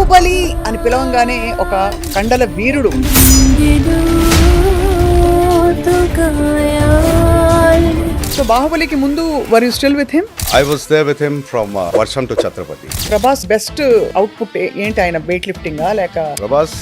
బాహుబలి అని పిలవంగానే ఒక కండల వీరుడు. సో బాహుబలికి ముందు were you still with him? I was there with him from Varsham to Chhatrapati. Prabhas best output ఏంటి? ఆయన వెయిట్ లిఫ్టింగ్ లేక Prabhas,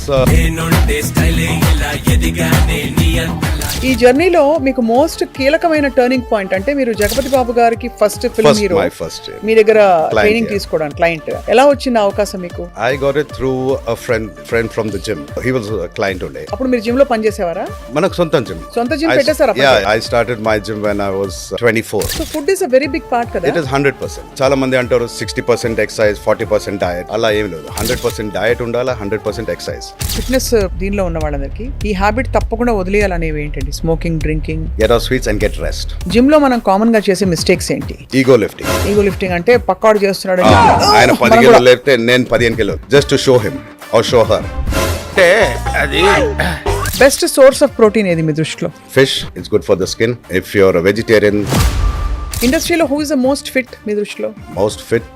ఈ జర్నీలో మీకు మోస్ట్ కీలకమైన టర్నింగ్ పాయింట్ అంటే మీరు జగపతి బాబు గారికి first film hero, my first మీ దగ్గర client, ట్రైనింగ్ yeah. తీసుకోవడానికి క్లయింట్ ఎలా వచ్చింది అవకాశం మీకు? I got it through a friend from the gym. He was a client only. అప్పుడు మీరు జిమ్ లో పనిచేసేవారా? Manaku sontam gym. సొంత జిమ్ పెట్టేశారా? Yeah, I started my gym when I was 24. So food is a very big part కదా. It is 100%. చాలా మంది అంటారు 60% ఎక్సర్సైజ్ 40% డయట్. అలా ఏం లేదు. 100% డయట్ ఉండాలా, 100% ఎక్సర్సైజ్. ఫిట్నెస్ దీనిలో ఉన్న వాళ్ళందరికీ ఈ హ్యాబిట్ తప్పకుండా వదిలేయాలనేవి ఏంటండి? Smoking, drinking, Get our sweets and get rest. Gym లో మనం కామన్ గా చేసే మిస్టేక్స్ ఏంటి? Ego lifting. ఈగో లిఫ్టింగ్ అంటే పక్కాడు చేస్తున్నాడు ఆయన 10 కిలోలు లేపితే నేను 15 కిలోలు. Just to show him or show her. Best source of protein ఏది మీ దృష్టిలో? Fish, it's good for the skin. If you're a vegetarian, ఇండస్ట్రీలో who is the most fit మీ దృష్టిలో? most fit.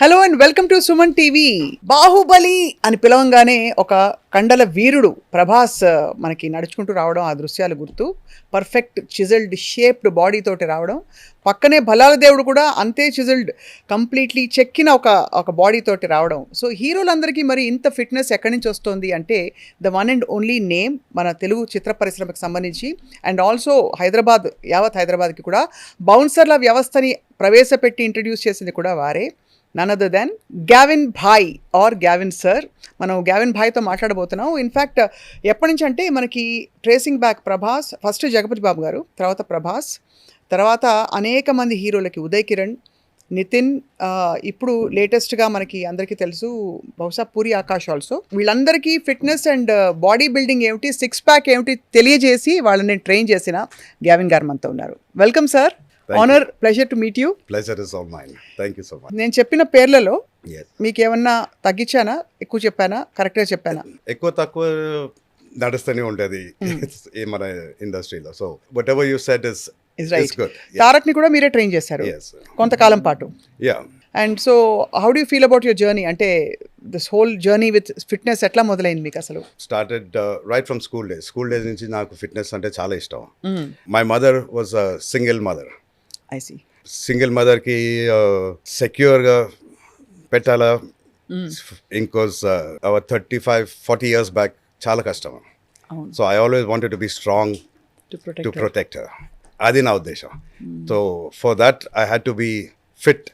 Hello and welcome to Suman TV. Baahubali అని పిలవంగానే ఒక కండల వీరుడు ప్రభాస్ మనకి నడుచుకుంటూ రావడం, ఆ దృశ్యాలు గుర్తు. పర్ఫెక్ట్ చిజిల్డ్ షేప్డ్ బాడీ తోటి రావడం, పక్కనే బలాల దేవుడు కూడా అంతే చిజిల్డ్, కంప్లీట్లీ చెక్కిన ఒక బాడీ తోటి రావడం. సో హీరోలందరికీ మరి ఇంత ఫిట్నెస్ ఎక్కడి నుంచి వస్తుంది అంటే the one and only name మన తెలుగు చిత్ర పరిశ్రమకు సంబంధించి అండ్ ఆల్సో హైదరాబాద్, యావత్ హైదరాబాద్కి కూడా బౌన్సర్ల వ్యవస్థని ప్రవేశపెట్టి ఇంట్రడ్యూస్ చేసింది కూడా వారే. None other than Gavin bhai or Gavin sir. మనం గ్యావిన్ భాయ్తో మాట్లాడబోతున్నాం. ఇన్ఫ్యాక్ట్ ఎప్పటి నుంచి అంటే మనకి tracing back Prabhas, first Jagapathi Babu garu, తర్వాత ప్రభాస్, తర్వాత అనేక మంది హీరోలకి ఉదయ్ కిరణ్, నితిన్, ఇప్పుడు లేటెస్ట్గా మనకి అందరికీ తెలుసు బహుశా పూరి ఆకాష్ ఆల్సో. వీళ్ళందరికీ ఫిట్నెస్ అండ్ బాడీ బిల్డింగ్ ఏమిటి, సిక్స్ ప్యాక్ ఏమిటి తెలియజేసి వాళ్ళని ట్రైన్ చేసిన గ్యావిన్ గారు మనతో ఉన్నారు. Welcome sir. Honour, pleasure to meet you. Pleasure is all mine. Thank you so much. నేను చెప్పిన పేర్లలో Yes. మీకు ఏమన్నా తగ్గించానా, ఎక్కువ చెప్పానా, కరెక్ట్గా చెప్పానా? ఎక్కువ తక్కువ నడుస్తూనే ఉంటుంది ఈ మన ఇండస్ట్రీలో. So whatever you said is right. Good. Tarak ని కూడా మీరే ట్రైన్ చేశారు Yes. కొంతకాలం పాటు. Yeah. And so how do feel about your journey? అంటే this whole journey with fitness ఎట్లా మొదలైంది మీకు అసలు? Started right from school days నుంచి నాకు ఫిట్నెస్ అంటే చాలా ఇష్టం. My mother was a single mother. I see. Single మదర్కి సెక్యూర్గా పెట్టాలా, ఇంకోస్ 35-40 years బ్యాక్ చాలా కష్టం. So I always wanted to be strong to protect her. అది నా ఉద్దేశం. So for that I had to be fit.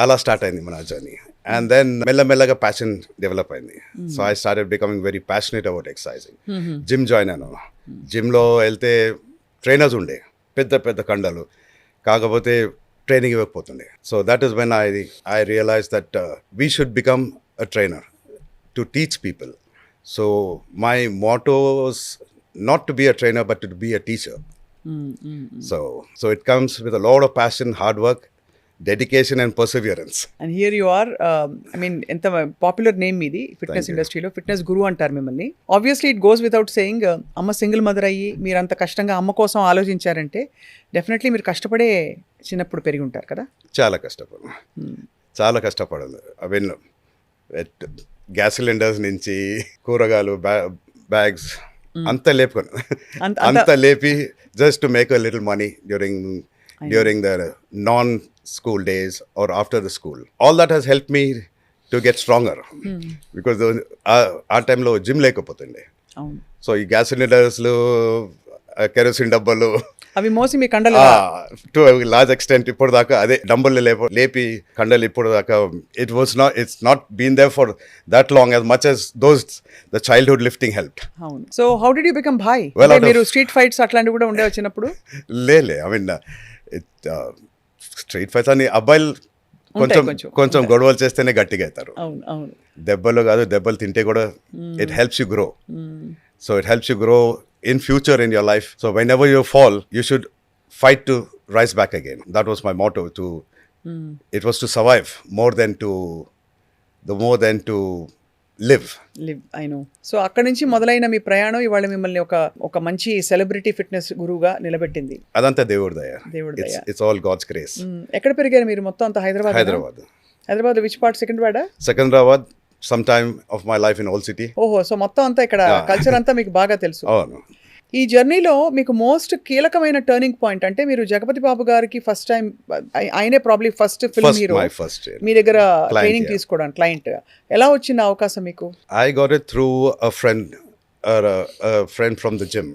అలా స్టార్ట్ అయింది మన జర్నీ. అండ్ దెన్ మెల్లమెల్లగా ప్యాషన్ డెవలప్ అయింది. So I started becoming very passionate about exercising. Gym join అయ్యాను. జిమ్లో వెళ్తే ట్రైనర్స్ ఉండే, పెద్ద పెద్ద కండలు, కాకపోతే ట్రైనింగ్ ఇవ్వకపోతుండే. So that is when I realise that we should become a trainer to teach people. So my Moto was not to be a trainer but to be a teacher. So it comes with a lot of passion, hard work, dedication and perseverance. And here you are. I mean ఎంత popular name మీది fitness ఇండస్ట్రీలో, fitness గురు అంటారు మిమ్మల్ని. Obviously it goes without saying. అమ్మ single mother అయ్యి మీరు అంత కష్టంగా అమ్మ కోసం ఆలోచించారంటే డెఫినెట్లీ మీరు కష్టపడే చిన్నప్పుడు పెరిగి ఉంటారు కదా. చాలా కష్టపడాలి. ఐ మీన్ గ్యాస్ సిలిండర్స్ నుంచి కూరగాయలు, బ్యాగ్స్ అంతా లేపుకొని అంతా లేపి just to make a little money during the non school days or after the school. All that has helped me to get stronger because ఆ టైంలో జిమ్ లేకపోతుండే. సో ఈ గ్యాస్ సిలిండర్స్లు, కెరోసిన్ డబ్బాలు అవి మోసి మీ కండలు టు లార్జ్ ఎక్స్టెంట్ ఇప్పుడు దాకా అదే డంబుల్ లేపి కండలు ఇప్పుడు దాకా it's not been there for that long as much as those the childhood lifting helped. అవును. So how did you become భాయ్? మీరు స్ట్రీట్ ఫైట్స్ అట్లాంటివి కూడా ఉండే వచ్చినప్పుడు? లే ఐ మీన్ స్ట్రీట్ ఫైట్స్ అని అబ్బాయిలు కొంచెం గొడవలు చేస్తేనే గట్టిగా అవుతారు. దెబ్బలు కాదు, దెబ్బలు తింటే కూడా it helps you grow. So it helps you grow in future in your life. So whenever you fall, you should fight to rise back again. That was my motto. It was to survive more than to live. I know. So అక్కడి నుంచి మొదలైన మీ ప్రయాణం ఇవాళ మిమ్మల్ని ఒక మంచి celebrity fitness గురువుగా నిలబెట్టింది. అదంతా దేవుడి దయ. దేవుడి దయ. It's all God's grace. ఎక్కడ పెరిగారు మీరు? మొత్తం అంతా Hyderabad which part? Secunderabad, some time of my life in Old City. ఓహో, సో మొత్తం అంతా ఇక్కడ కల్చర్ అంతా మీకు బాగా తెలుసు. అవును. ఈ జర్నీలో మీకు మోస్ట్ కీలకమైన టర్నింగ్ పాయింట్ అంటే మీరు జగపతి బాబు గారికి ఫస్ట్ టైం, ఆయనే ప్రాబ్లీ ఫస్ట్ ఫిల్మ్ హీరో మీ దగ్గర ట్రైనింగ్ తీసుకోవడానికి క్లయింట్, ఎలా వచ్చింది అవకాశం మీకు? I got it through a friend from the gym.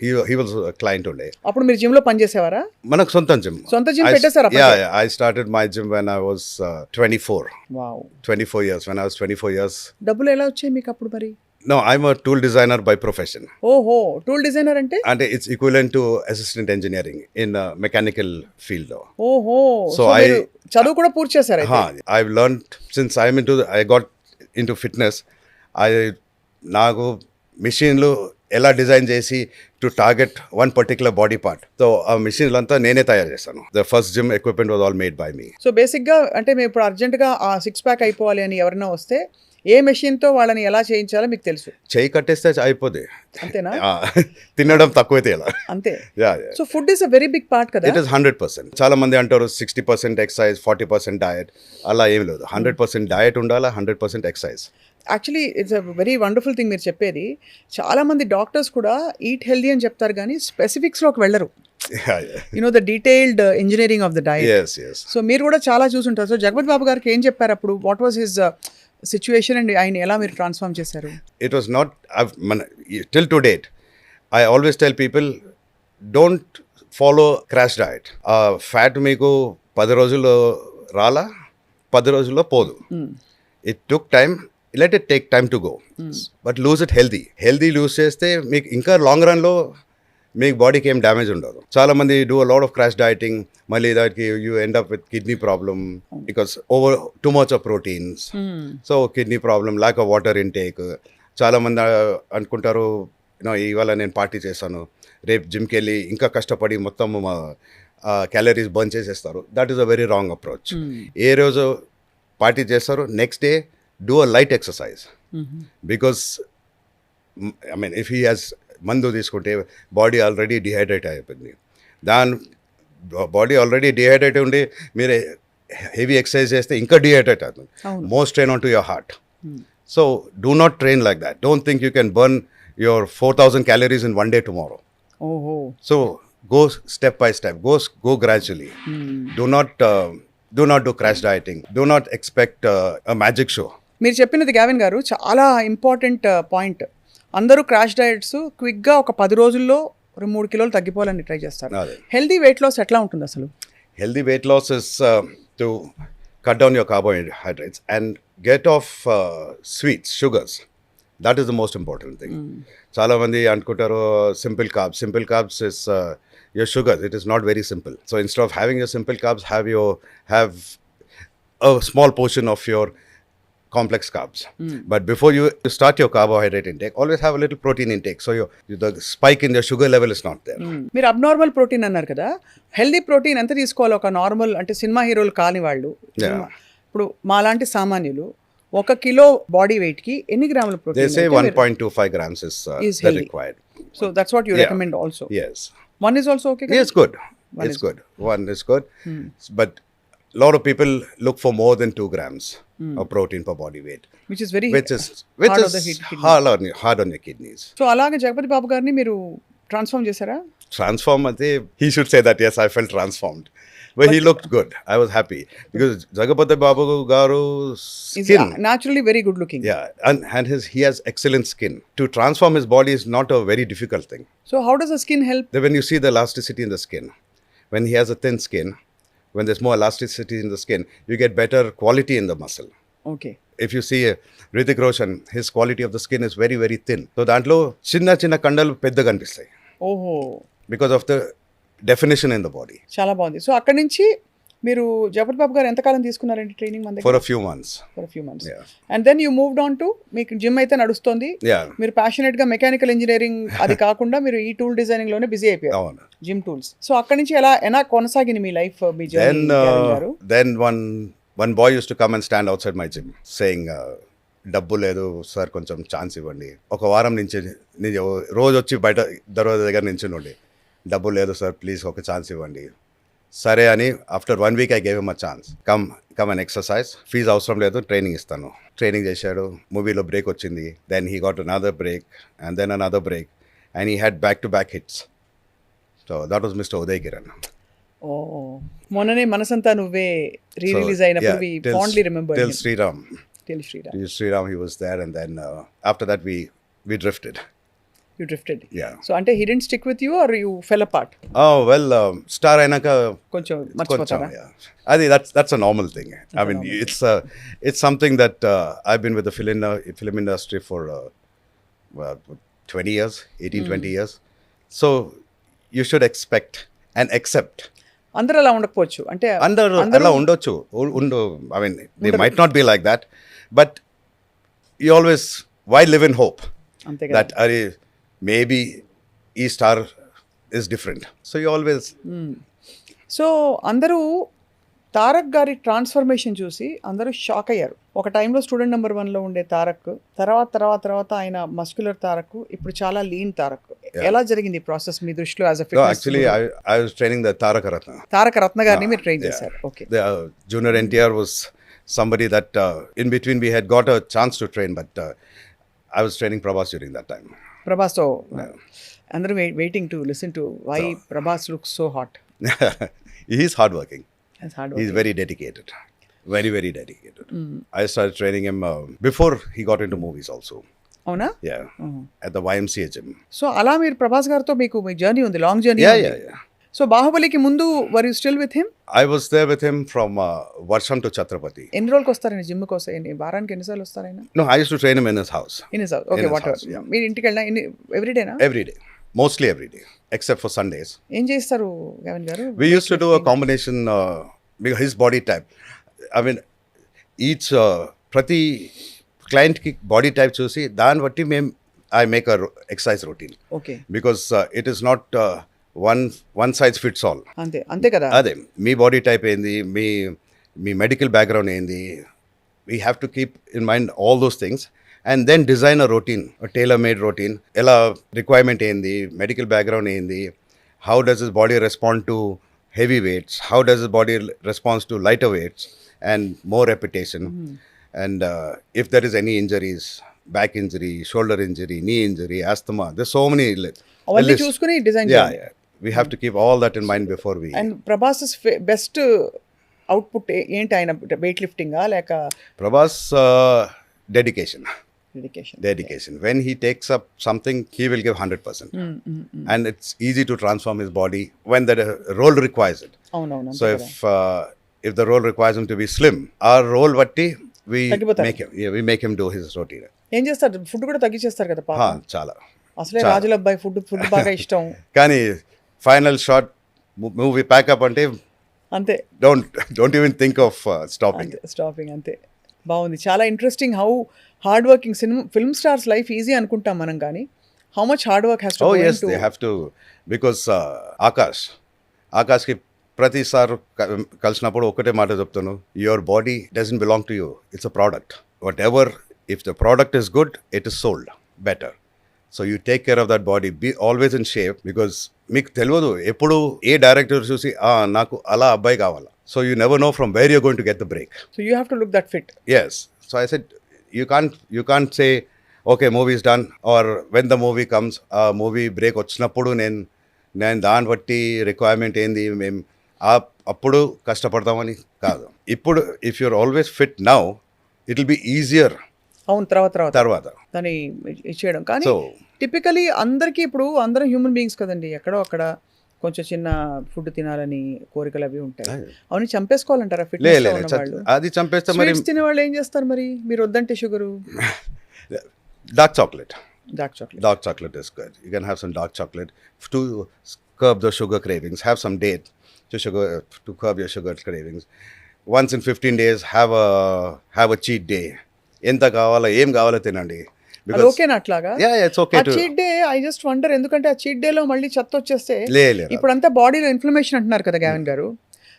He was a client only. అప్పుడు మీరు జిమ్ లో పనిచేసేవారా? మనకు సొంత gym పెట్టేశారా? I started my gym when I was 24. Wow. 24 years. When I was 24 years. డబ్బులు ఎలా వచ్చాయి మీకు అప్పుడు మరి? No, I'm a tool designer by profession. ఓహో, టూల్ డిజైనర్ అంటే? And it's equivalent to assistant engineering in mechanical field. ఓహో, So చదువు కూడా పూర్తి చేశారు అయితే? I've learned since I got into fitness. నాకు మిషన్లు ఎలా డిజైన్ చేసి to target one particular body part, so ఆ మిషన్లు అంతా నేనే తయారు చేస్తాను. The first gym equipment was all made by me. So బేసిక్గా అంటే మేము ఇప్పుడు అర్జెంట్గా ఆ 6 ప్యాక్ అయిపోవాలి అని ఎవరైనా వస్తే ఏ మెషిన్తో వాళ్ళని ఎలా చేయించాలో మీకు తెలుసు? చేయి కట్టేస్తే అయిపోతే, అంతేనా? తినడం తక్కువైతే ఎలా, అంతే. So food is a very big part కదా? It is 100%. చాలా మంది అంటారు 60% ఎక్సర్సైజ్ 40% డయట్. అలా ఏం లేదు. 100% డయట్ ఉండాలా, 100% exercise. Actually it's a very wonderful thing మీరు చెప్పేది. చాలామంది డాక్టర్స్ కూడా ఈట్ హెల్దీ అని చెప్తారు కానీ స్పెసిఫిక్స్లోకి వెళ్ళరు. The detailed engineering of the diet. So మీరు కూడా చాలా చూసుంటారు. సో జగపతి బాబు గారికి ఏం చెప్పారు అప్పుడు? What was his situation and ఆయన ఎలా మీరు ట్రాన్స్ఫార్మ్ చేశారు? It was not till to date. I always tell people don't follow crash diet. Fat మీకు 10 రోజుల్లో రాలా, 10 రోజుల్లో పోదు. It took time. Let it take time to go. But lose it healthy lose చేస్తే మీకు ఇంకా లాంగ్ రన్లో మీకు బాడీకి ఏం డ్యామేజ్ ఉండదు. చాలా మంది do a lot of crash dieting, మళ్ళీ దానికి you end up with kidney problem because over too much of proteins. So kidney problem, lack of water intake. చాలా మంది అనుకుంటారు ఇవాళ నేను పార్టీ చేస్తాను, రేపు జిమ్కి వెళ్ళి ఇంకా కష్టపడి మొత్తం క్యాలరీస్ బర్న్ చేసేస్తారు. That is a very wrong approach. ఏ రోజు పార్టీ చేస్తారు, next day do a light exercise. Because I mean, if he has మందు తీసుకుంటే బాడీ ఆల్రెడీ డిహైడ్రేట్ అయిపోయింది. దాని బాడీ ఆల్రెడీ డిహైడ్రేట్ ఉండి మీరు హెవీ ఎక్సర్సైజ్ చేస్తే ఇంకా డిహైడ్రేట్ అవుతుంది. More strain on to your heart. So do not train like that. Don't think you can burn your 4000 calories in one day tomorrow. So go step by step. Go gradually. Do not do crash dieting. Do not expect a magic show. మీరు చెప్పినది Gavin గారు చాలా important point. అందరూ crash diets క్విక్గా ఒక 10 రోజుల్లో 3 కిలోలు తగ్గిపోవాలని ట్రై చేస్తారు. హెల్దీ వెయిట్ లాస్ ఎట్లా ఉంటుంది అసలు? Healthy weight loss is to cut down your carbohydrates and get off sweets, sugars. That is the most important thing. చాలామంది అనుకుంటారు simple carbs is your sugars. It is not very simple. So instead of having your simple carbs, have a small portion of your complex carbs. But before you start your carbohydrate intake, always have a little protein intake. So the spike in your sugar level is not there. మీరు abnormal protein అన్నారు కదా, healthy protein ఎంత తీసుకోవాలి? ఒక normal అంటే cinema హీరోలు కాని వాళ్ళు, ఇప్పుడు మాలాంటి సామాన్యులు 1 కిలో బాడీ వెయిట్ కి ఎన్ని గ్రాముల protein? They say 1.25 grams is the required. So that's what you recommend also? Yes. One is also okay? Yes, good. One is good. But a lot of people look for more than 2 grams of protein per body weight. Which is very hard on your kidneys. So అలాగే జగపతి బాబు గారిని మీరు transform చేశారా? Transform ante, he should say that, yes, I felt transformed. But he looked good. I was happy because Jagapati Babu Garu's skin is naturally very good looking. Yeah, and he has excellent skin. To transform his body is not a very difficult thing. So how does the skin help? When you see the elasticity in the skin, when he has a thin skin, when there's more elasticity in the skin, you get better quality in the muscle. Okay. If you see Hrithik Roshan, his quality of the skin is very, very thin. So dantlo chinna kandalu peddaga kanipistayi. ఓహో. Because of the definition in the body. చాలా బాగుంది. So అక్కడ నుంచి మీరు జగపతి బాబు గారు ఎంతకాలం తీసుకున్నారండి training మన దగ్గర? For a few months. Yeah. And then you moved on to, మీకు జిమ్ అయితే నడుస్తుంది. Yeah. మీరు ప్యాషనేట్ గా మెకానికల్ ఇంజనీరింగ్ అది కాకుండా మీరు ఈ టూల్ డిజైనింగ్ లోనే బిజీ అయిపోయారు. అవును. Gym tools. సో అక్కడ నుంచి ఎలా కొనసాగింది మీ life, me journey? Then one boy used to come and stand outside my gym saying, డబ్బు లేదు సార్, కొంచెం ఛాన్స్ ఇవ్వండి. ఒక వారం నుంచి నేను రోజు వచ్చి బయట దర్వాజా దగ్గర నించుండి, డబ్బు లేదు సార్ ప్లీజ్ ఒక ఛాన్స్ ఇవ్వండి. సరే అని after 1 week I gave him a chance. Come and exercise, fee అవసరం లేదు, ట్రైనింగ్ ఇస్తాను. ట్రైనింగ్ చేశాడు, మూవీలో బ్రేక్ వచ్చింది, then he got another break and then another break and he had back to back hits. So that was mister Uday Kiran. ఓ మొన్ననే Manasantha Nuvve release అయినప్పుడు we fondly remember Till Sriram. Till Sriram. Till Sriram he was there, and then after that we drifted. You drifted. Yeah. So ante he didn't stick with you or you fell apart? Oh well, star ainaka కొంచెం మర్చిపోతారా? Yeah. That's a normal thing. I mean, it's something that I've been with the film industry for 20 years, 18-20 years. So you should expect and accept. అందరూ అలా ఉండకపోవచ్చు, అంటే అందరూ అలా ఉండొచ్చు. I mean, they might not be like that, but you always, why live in hope అంతే కదా. that maybe ఈ star is different. So you always. So అందరూ తారక్ గారి ట్రాన్స్ఫర్మేషన్ చూసి అందరూ షాక్ అయ్యారు. ఒక టైంలో స్టూడెంట్ నెంబర్ 1లో ఉండే తారక్ తర్వాత ఆయన మస్క్యులర్ తారక్, ఇప్పుడు చాలా లీన్ తారక్. ఎలా జరిగింది ప్రాసెస్ మీ దృష్టిలో as a No, fitness? actually I was training the Tarak Ratna. తారక రత్న గారిని మీరు ట్రైన్ చేశారు. Okay. The junior NTR was somebody that in between we had got a chance to train, but I was training Prabhas during that time. ప్రభాస్తో అందరూ waiting to listen to why Prabhas looks so hot. He's hardworking. That's hard He's work. very dedicated. Very dedicated. I started training him before he got into movies also. అవునా? Yeah. At the YMCA gym. So అలా మీరు ప్రభాస్ గారితో మీకు మీ journey ఉంది, long journey. Yeah. So బాహుబలికి ముందు were you still with him? I was there with him from Varsham to Chhatrapati. ఎన్ని రోజులకి వస్తారండి జిమ్ కోసం? వారానికి ఎన్నిసార్లు వస్తారైనా? No, I used to train him in his house. In his house. Okay, what ever. మీరు ఇంటికి వెళ్ళినా ఎవ్రీడేనా? Every day. Mostly every day, except for Sundays. ఏం చేస్తారు గగన్ గారు? We used to do a combination, because his body type. I mean, each prati client ki body type చూసి దాన్ని బట్టి I make a exercise routine. Okay. Because it is not one size fits all. అంతే కదా. అదే మీ body type ఏంది, మీ medical background ఏంది, we have to keep in mind all those things and then design a routine, tailor made routine. ఎలా requirement ఏంది, medical background ఏంది, how does his body respond to heavy weights, how does his body responds to lighter weights and more repetition. And if there is any injuries, back injury, shoulder injury, knee injury, asthma, there's so many అవన్నీ చూసుకుని design చేయాలి. yeah, we have to keep all that in mind before we. And Prabhas best output ఏంటి? ఆయన wait లిఫ్టింగా లేక Prabhas dedication. Dedication? When he takes up something, he will give 100%. And it's easy to transform his body when the role requires it. అవునవును. So if the role requires him to be slim, our role vatti we make him do his routine. ఏం చేస్తారు? Food కూడా తగ్గించేస్తారు కదా పాప. చాలా. అసలే రాజుల అబ్బాయి ఫుడ్ బాగా ఇష్టం. కానీ ఫైనల్ షాట్ మూవీ ప్యాకప్ అంటే అంతే, don't even think of stopping. అంతే. బాగుంది, చాలా interesting. How hard working film stars life easy అనుకుంటాం మనం, కానీ how much hard work has to go into. They have to, because ఆకాష్కి ప్రతిసారి కలిసినప్పుడు ఒకటే మాట చెప్తాను, your body doesn't belong to you, it's a product. Whatever, if the product is good, it is sold better. So you take care of that body, be always in shape. Because మీకు తెలియదు ఎప్పుడు ఏ director చూసి నాకు అలా అబ్బాయి కావాలా. So you never know from where you're going to get the break. So you have to look that fit. Yes. So I said, you can't say, okay, movie is done, or when the movie comes, movie break వచ్చినప్పుడు నేను దాన్ని బట్టి requirement ఏంది మేము అప్పుడు కష్టపడతామని కాదు. ఇప్పుడు if you're always fit now, it will be easier. అవును, తర్వాత దాన్ని ఇచ్చేయడం. కానీ టిపికలీ అందరికీ ఇప్పుడు అందరం హ్యూమన్ బీయింగ్స్ కదండి, ఎక్కడో అక్కడ కొంచెం చిన్న ఫుడ్ తినాలని కోరికలు అవి ఉంటాయి. అవన్నీ చంపేసుకోవాలంటారా ఫిట్నెస్? అది చంపేస్తే మరి తినే వాళ్ళు ఏం చేస్తారు మరి? మీరు వద్దంటే sugar, dark chocolate is good. You can have some dark chocolate to curb the sugar cravings. Have some date to curb your sugar cravings. Once in 15 days, have a cheat day. ఎంత కావాలో ఏం కావాలో తినండి. ఓకేనా అట్లాగా? It's okay to cheat day. I just wonder, ఎందుకంటే ఆ cheat day లో మళ్ళీ చెత్త వచ్చేస్తే లేదు ఇప్పుడు అంతా బాడీలో ఇన్ఫ్లమేషన్ అంటున్నారు కదా గగన్ గారు.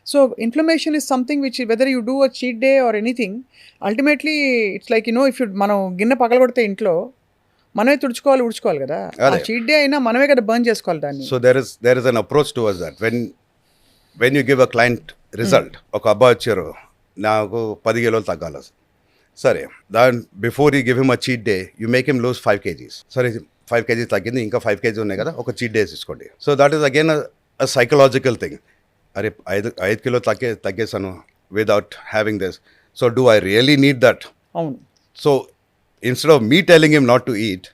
So inflammation is something which whether you do a cheat day or anything ultimately it's like if you మనం గిన్నె పగలగొడితే ఇంట్లో మనమే ఊడ్చుకోవాలి కదా. ఆ చీట్ డే అయినా మనమే కదా బర్న్ చేసుకోవాలి దాన్ని. So there is an approach towards that. When you give a client result, ఒక అబ్బాయి వచ్చారు, నాకు 10 కిలోలు తగ్గాలి, సరే దాని before you give him a cheat day you make him lose 5 kgs. సరే 5 kgs తగ్గింది, ఇంకా 5 kgs ఉన్నాయి కదా, ఒక చీట్ డేస్ తీసుకోండి. So that is again a psychological thing. అరే 5 కిలో తగ్గేసాను without having this, so do I really need that? అవును. So instead of me telling him not to eat,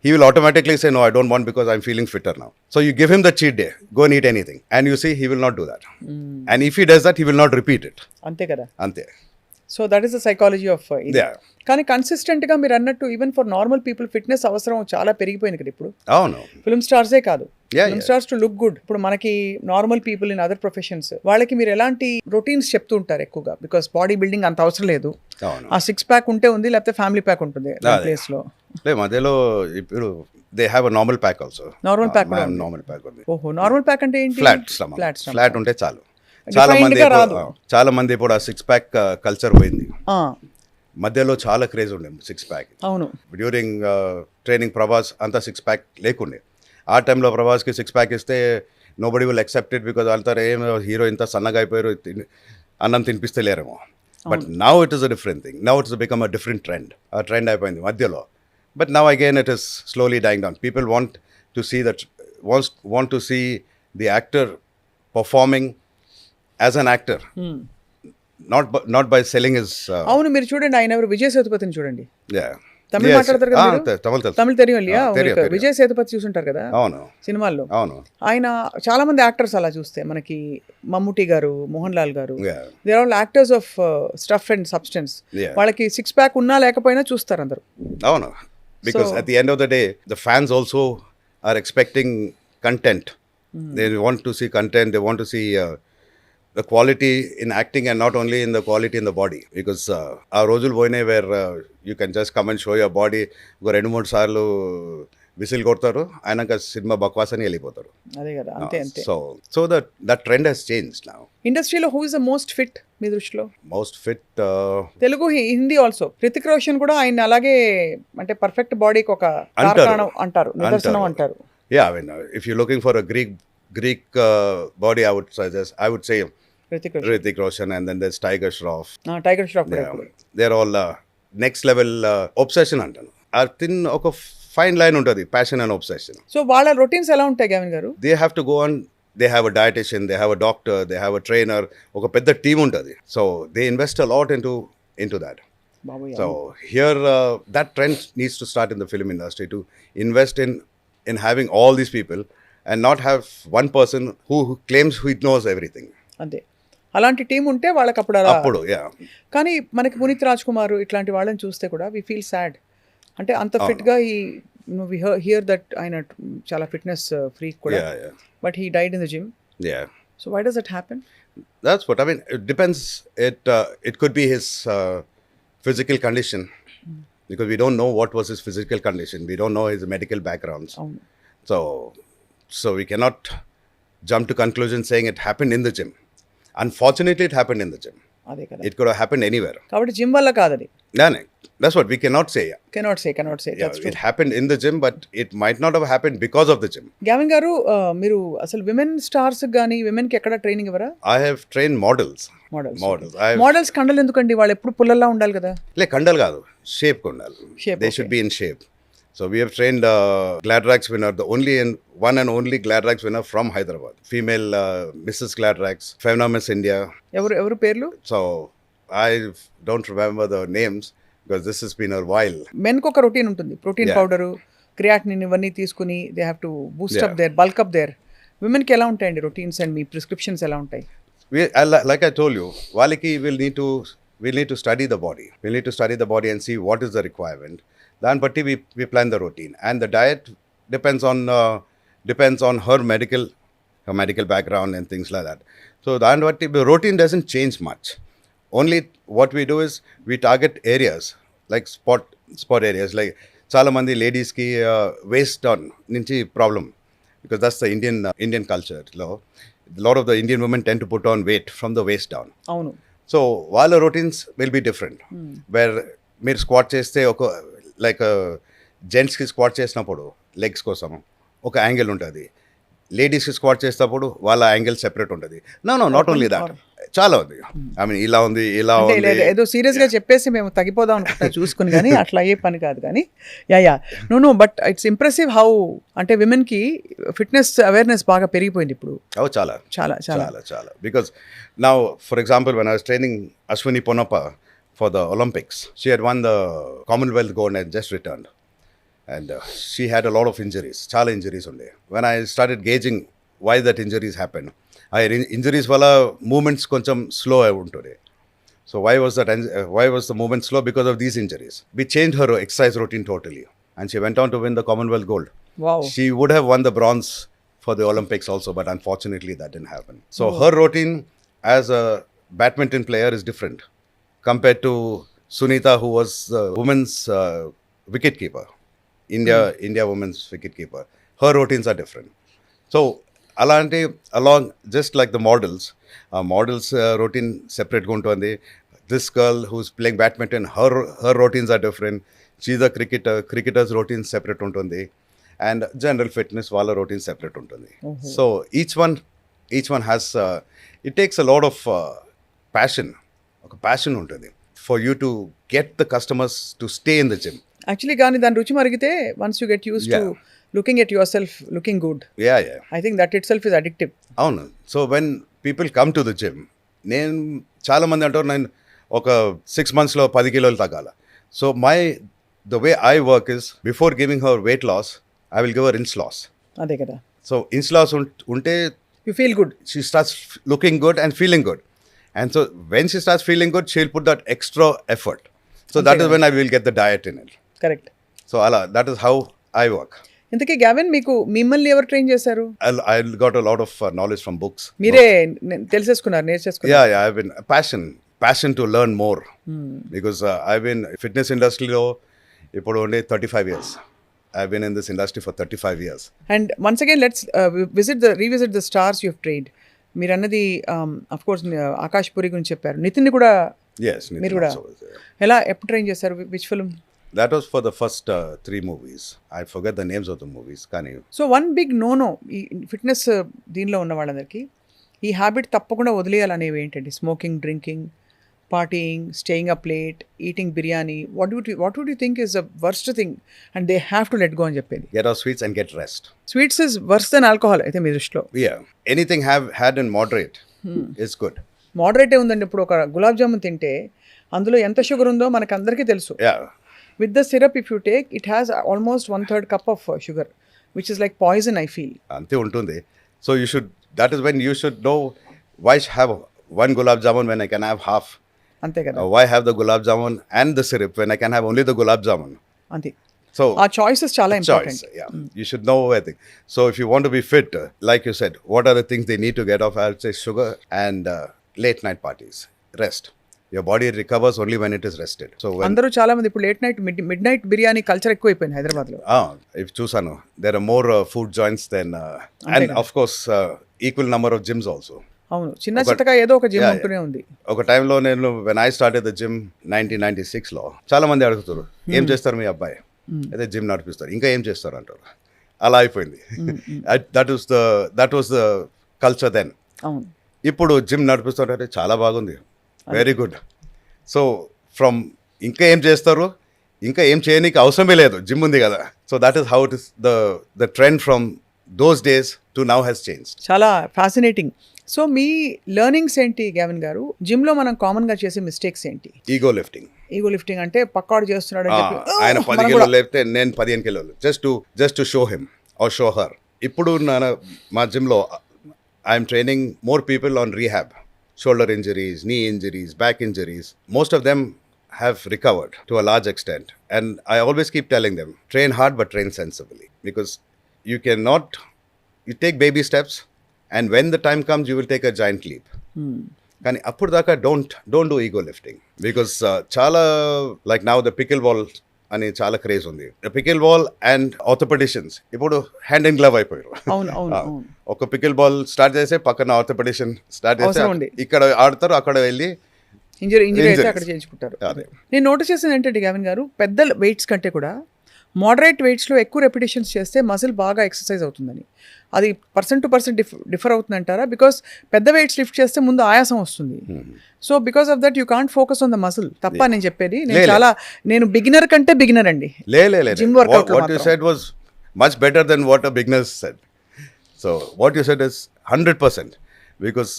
he will automatically say, no, I don't want because I'm feeling fitter now. So you give him the cheat day, go and eat anything. And you see, he will not do that. And if he does that, he will not repeat it. Ante kada. Ante. So that is the psychology of ఇది. Yeah. కానీ కన్సిస్టెంట్గా మీరు అన్నట్టు even for normal people fitness అవసరం చాలా పెరిగిపోయింది కదా ఇప్పుడు. అవును. ఫిల్మ్ స్టార్సే కాదు, Yeah, film stars to look good. ఇప్పుడు మనకి normal people in other professions వాళ్ళకి మీరు ఎలాంటి రొటీన్స్ చెప్తూ ఉంటారు ఎక్కువగా? బికాస్ బాడీ బిల్డింగ్ అంత అవసరం లేదు, అవును. ఆ 6 ప్యాక్ ఉంటే ఉంది, లేకపోతే ఫ్యామిలీ ప్యాక్ ఉంటుంది ప్లేస్లో. మధ్యలో ఇప్పుడు they have a normal pack also. Normal pack normal pack ఉంది. ఓహో, నార్మల్ ప్యాక్ అంటే ఏంటి? ఫ్లాట్ ఉంటే చాలు. చాలా మంది ఇప్పుడు ఆ 6 ప్యాక్ కల్చర్ పోయింది. మధ్యలో చాలా క్రేజ్ ఉండే 6 ప్యాక్. అవును. డ్యూరింగ్ ట్రైనింగ్ ప్రభాస్ అంతా 6 ప్యాక్ లేకుండే. ఆ టైంలో ప్రభాస్కి 6 ప్యాక్ ఇస్తే nobody will accept it, because అంటారు ఏం హీరో ఇంత సన్నగా అయిపోయారు, అన్నం తినిపిస్తే లేరేమో. But now it is a different thing. Now it's become a different trend. ఆ ట్రెండ్ అయిపోయింది మధ్యలో. But now again it is slowly dying down. People want to see the actor performing as an actor, not by selling his అవును. మీరు చూడండి, ఆయన ఎవరు, విజయ్ సేతుపతిని చూడండి. yeah తమిళ మాట్లాడతారు కదా మీరు? తమిళ తెలియదు. తెలియదు. విజయ్ సేతుపతి చూసుంటారు కదా అవును సినిమాల్లో. అవును. ఆయన చాలా మంది యాక్టర్స్ అలా చూస్తే మనకి మమ్ముటి గారు, మోహన్ లాల్ గారు, Yeah. They are all actors of stuff and substance. Yeah. వాళ్ళకి 6 ప్యాక్ ఉన్నా లేకపోయినా చూస్తారు అందరు. అవును. Because at the end of the day, the fans also are expecting content. They want to see content. They want to see the quality in acting and not only in the quality in the body. Because our రోజులు పోయినాయి where you can just come and show your body. ఒక 2-3 సార్లు whistle కొడతారు, ఆయనక cinema బక్వాస్ అని వెళ్ళిపోతారు. అదే కదా, అంతే అంతే. So that trend has changed now. ఇండస్ట్రీలో who is the most fit మీ దృష్టిలో? Most fit Telugu, Hindi also. Hrithik Roshan కూడా ఆయన అలాగే, అంటే పర్ఫెక్ట్ బాడీకి ఒక తార్కాణం అంటారు, నిదర్శనం అంటారు. Yeah, I mean, if you're looking for a Greek body, I would say Hrithik Roshan, and then there's Tiger Shroff. Tiger Shroff. They're all next level obsession అంటాను. ఆ తిన్ ఒక ఫైన్ లైన్ ఉంటుంది, ప్యాషన్ అండ్ obsession. సో వాళ్ళ routines ఎలా ఉంటాయి గవిన్ గారు? They have to go on. They have a dietitian, they have a doctor, they have a trainer. ఒక పెద్ద టీమ్ ఉంటుంది. So they invest a lot into that. So here that trend needs to start in the film industry, to invest in having all these people and not have one person who claims he knows everything. అంతే, అలాంటి team ఉంటే వాళ్ళకి అప్పుడు. కానీ మనకి పునీత్ రాజ్ కుమార్ ఇట్లాంటి వాళ్ళని చూస్తే కూడా వి ఫీల్ సాడ్. అంటే అంత ఫిట్గా వి హియర్ దట్ ఆయన చాలా ఫిట్నెస్ ఫ్రీక్ కూడా, but he died in the gym. So why does that happen? That's what I mean. It depends. It could be his physical condition, because we don't know what was his physical condition. We don't know his medical backgrounds. So we cannot jump to conclusion saying it happened in the gym. Unfortunately, it happened in the gym. అదే కదా. It could have happened anywhere. కాబట్టి gym వల్ల కాదది. No, that's what we cannot say. Cannot say. That's true. It happened in the gym, but it might not have happened because of the gym. గవిన్ గారు, మీరు అసలు women stars కానీ women కి ఎక్కడ training ఇవ్వరా? I have trained models. Models కండలు ఎందుకండి? వాళ్ళు ఎప్పుడు పుల్లల్లా ఉండాలి కదా. కండలు కాదు, షేప్ ఉండాలి. They should be in shape. So we have trained Gladrax winner, the one and only Gladrax winner from Hyderabad. Female Mrs. Gladrax, Femina Miss India. ఎవరు పేర్లు? So I don't remember the names because this has been a while. Men కి ఒక routine ఉంటుంది, protein powder, creatinine ఇవన్నీ తీసుకుని they have to boost up their, bulk up their. Women కి ఎలా ఉంటాయండి రొటీన్స్ అండ్ మీ ప్రిస్క్రిప్షన్స్ ఎలా ఉంటాయి? Like I told you, వాళ్ళకి we'll need to study the body. We'll need to study the body and see what is the requirement. దాన్ని బట్టి we plan the routine, and the diet depends on her medical background and things like that. So దాన్ని బట్టి the routine doesn't change much. Only what we do is we target areas like spot areas, like చాలా మంది లేడీస్కి waist down నుంచి problem, because that's the Indian culture లో. a lot of the Indian women tend to put on weight from the waist down. అవును. So వాళ్ళ routines will be different. Where మీరు squat చేస్తే ఒక లైక్ జెంట్స్కి squat చేసినప్పుడు legs కోసం ఒక యాంగిల్ ఉంటుంది, లేడీస్కి స్క్వాట్ చేసినప్పుడు వాళ్ళ యాంగిల్ సెపరేట్ ఉంటుంది. నో నాట్ ఓన్లీ దాట్, చాలా ఉంది. ఐ మీన్ ఇలా ఉంది, ఇలా అంటే ఉంది. ఏదో సీరియస్గా చెప్పేసి మేము తగ్గిపోదాం అనుకుంటా చూసుకుని, కానీ అట్లా అయ్యే పని కాదు. కానీ yeah no but it's impressive how అంటే విమెన్కి ఫిట్నెస్ అవేర్నెస్ బాగా పెరిగిపోయింది ఇప్పుడు. చాలా చాలా చాలా చాలా చాలా. Because now for example when I was training Ashwini Ponnappa for the Olympics, she had one the Commonwealth gold and just returned. And she had a lot of injuries, chala injuries unde. When I started gauging why that injuries happened, injuries wala movements koncham slow untude. So why was the movement slow? Because of these injuries. We changed her exercise routine totally, and she went on to win the Commonwealth gold. Wow. She would have won the bronze for the Olympics also, but unfortunately that didn't happen. So her routine as a badminton player is different compared to Sunita, who was the women's wicket keeper. India women's wicket keeper. Her routines are different. So అలాంటి along just like the models routine separate గా ఉంటుంది. This girl who's playing badminton, her routines are different. She's a cricketer's routine separate ఉంటుంది, and general fitness వాళ్ళ routine separate ఉంటుంది. So each one has it takes a lot of passion. ఒక passion ఉంటుంది for you to get the customers to stay in the gym. Actually కానీ దాని రుచి మరిగితే once you get used to looking at yourself looking good, I think that itself is addictive. అవును. So when people come to the gym, నేను చాలామంది అంటారు నేను ఒక 6 monthsలో 10 kilos తగ్గాల. So the way I work is before giving her weight loss I will give her inch loss. అదే కదా. సో ఇన్స్ లాస్ ఉంటే you feel good, she starts looking good and feeling good. And so when she starts feeling good she will put that extra effort. So that is when I will get the diet in it. Correct. So అలా that is how I work. ఇంతకీ Gavin మీకు మిమ్మల్ని ఎవరు train చేశారు? I got a lot of knowledge from books. మీరే తెలిసేసుకున్నారు, నేర్చేసుకున్నారు? Yeah, I've been passion to learn more. Because I've been fitness industry lo ఇప్పుడు only 35 years. I've been in this industry for 35 years. And once again let's revisit the stars you have trained. మీరు అన్నది of course Akash puri గురించి చెప్పారు, నితిన్ కూడా. Yes, మీరు కూడా ఎలా ఎప్పుడు ట్రైన్ చేశారు? Which film? That was for the first 3 movies. I forget the names of the movies. కానీ సో వన్ బిగ్ నో ఈ ఫిట్నెస్ దీనిలో ఉన్న వాళ్ళందరికీ ఈ హ్యాబిట్ తప్పకుండా వదిలేయాలనేవి ఏంటండి? Smoking, drinking, partying, staying up late, eating biryani. What would you think is the worst thing and they have to let go అని చెప్పేది? Get off sweets and get rest. Sweets is worse than alcohol అయితే మీ దృష్టిలో? Yeah, anything had in moderate is good. మోడరేటే ఉందండి. ఇప్పుడు ఒక గులాబ్ జామున్ తింటే అందులో ఎంత షుగర్ ఉందో మనకు అందరికీ తెలుసు. Yeah. With the syrup, if you take, it has almost 1/3 cup of sugar, which is like poison, I feel. అంతే ఉంటుంది. So that is when you should know why have one gulab jamun when I can have half. అంతే కదా. Why have the gulab jamun and the syrup when I can have only the gulab jamun? అంతే. So ఆ choices చాలా important. Yeah. You should know everything. So if you want to be fit, like you said, what are the things they need to get off? I would say sugar and late night parties, rest. Your body recovers only when it is rested. So అందరూ చాలా మంది ఇప్పుడు late night mid night biryani culture ఎక్కువైపోయింది హైదరాబాద్ లో. if చూసాను, there are more food joints than and of course equal number of gyms also. అవును, చిన్న చిత్తగా ఏదో ఒక జిమ్ ఉంటూనే ఉంది. ఒక టైంలో నేను when I started the gym 1996లో చాలా మంది అడుగుతారు ఏం చేస్తారు మీ అబ్బాయి, అయితే జిమ్ నడిపిస్తారు, ఇంకా ఏం చేస్తారు అంటారు. అలా అయిపోయింది. That was the culture then. అవును. ఇప్పుడు జిమ్ నడిపిస్తుంటే చాలా బాగుంది, వెరీ గుడ్. సో ఫ్రమ్ ఇంకా ఏం చేస్తారు, ఇంకా ఏం చేయడానికి అవసరమే లేదు, జిమ్ ఉంది కదా. So that is how it is the trend from those days to now has changed. చాలా ఫ్యాసినేటింగ్. సో మీ లెర్నింగ్స్ ఏంటి గ్యావిన్ గారు? జిమ్లో మనం కామన్గా చేసే మిస్టేక్స్ ఏంటి? ఈగో లిఫ్టింగ్ అంటే పక్కాడు చేస్తున్నాడు అని చెప్పి ఆయన 10 కిలోలు లేపితే నేను 15 కిలోలు just to show him or show her. ఇప్పుడు మా జిమ్లో I'm training more people on rehab. Shoulder injuries, knee injuries, back injuries. Most of them have recovered to a large extent. And I always keep telling them, train hard but train sensibly. Because you take baby steps, and when the time comes, you will take a giant leap. Kani appudu daka don't do ego lifting. Because chala, like now the pickleball అని చాలా craze ఉంది. Pickle ball and orthopaedicians ఇప్పుడు hand and glove అయిపోయారు. అవును అవును అవును. ఒక pickle ball start చేస్తే పక్కన ఆర్థోపెడిషియన్ స్టార్ట్ చేస్తే అవసరం ఉంది. ఇక్కడ ఆడతారు, అక్కడ వెళ్ళి ఇంజరీ అయితే Injuries. అక్కడ చేయించుకుంటారు. అదే. నేను నోటీస్ చేసింది ఏంటంటే గావిన్ గారు, పెద్ద వెయిట్స్ కంటే కూడా మోడరేట్ వెయిట్స్లో ఎక్కువ రెపిటేషన్స్ చేస్తే మజిల్ బాగా ఎక్సర్సైజ్ అవుతుందని. అది పర్సన్ టు పర్సన్ డిఫర్ అవుతుందంటారా? బికాస్ పెద్ద వెయిట్స్ లిఫ్ట్ చేస్తే ముందు ఆయాసం వస్తుంది. So because of that you can't focus on the muscle. తప్ప నేను చెప్పేది, నేను బిగినర్ కంటే బిగినర్ అండి. Gym workout what you said was much better than what a beginner said. So what you said is 100%. Because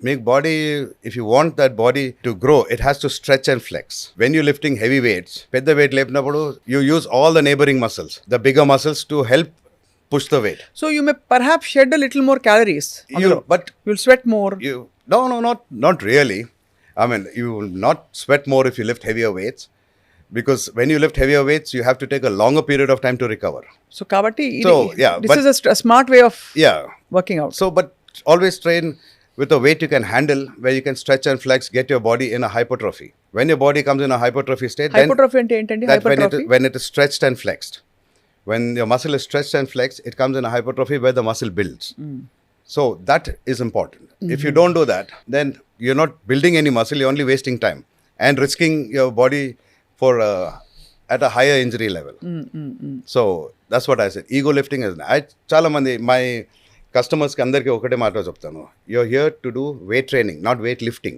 make body, if you want that body to grow, it has to stretch and flex. When you're lifting heavy weights, pedda weight lepnappudu, you use all the neighboring muscles, the bigger muscles, to help push the weight. So you may perhaps shed a little more calories. But you'll sweat more. No, not really. I mean, you will not sweat more if you lift heavier weights. Because when you lift heavier weights, you have to take a longer period of time to recover. So kabatti, yeah, this is a smart way of working out. So, but always train with a weight you can handle, where you can stretch and flex, get your body in a hypertrophy. When your body comes in a hypertrophy state, hypertrophy ante entandi? Hypertrophy when it is stretched and flexed. When your muscle is stretched and flexed, it comes in a hypertrophy where the muscle builds. So that is important. If you don't do that, then you're not building any muscle, you're only wasting time and risking your body for at a higher injury level. So that's what I said. Ego lifting is, చాలా మంది my కస్టమర్స్కి అందరికీ ఒకటే మాట చెప్తాను, you're here to do weight training, not weightlifting.